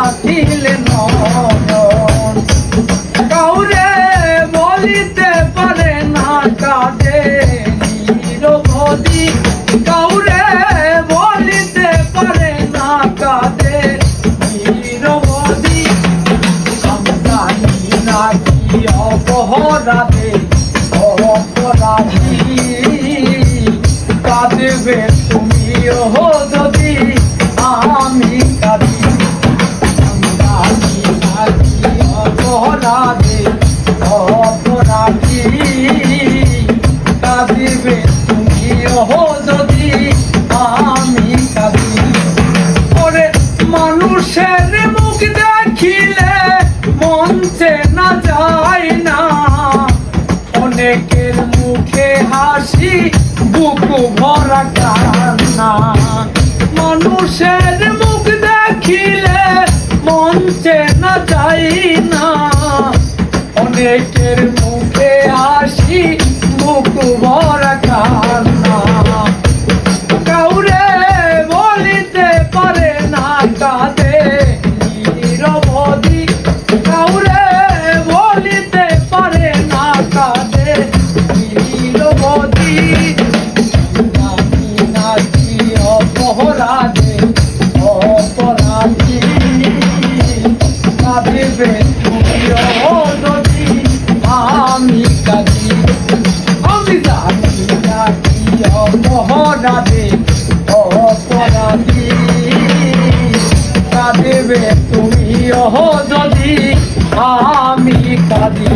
রাখিলে নয়ন কাউরে বলিতে পারে না কাঁদে নিরবধি কাউরে বলিতে পারে না কাঁদে নিরবধি আমি জানি না কি অপরাধে অপরাধী কাঁদবে তুমি ও যদি আমি কাঁদি আমি জানি না কি অপরাধে অপরাধী কাঁদবে তুমি ও যদি আমি কাঁদি ওরে মানুষের মুখ দেখিলে মনছে না যায় না অনেকের মুখে হাসি বুকু ভরা কান্না মানুষের মুখ দেখিলে মনছে না যায় না অনেকের মুখে হাসি বুকু ভরা কান্না কাউরে বলিতে পারে না কাঁদে নিরবধি কাউরে বলিতে পারে না কাঁদে নিরবধি জানি না কি অপরাধে অপরাধী কাঁদবে তুমি যদি আমি কাঁদি আমি জানি না কি অপরাধে অপরাধী কাঁদবে তুমি যদি আমি কাঁদি।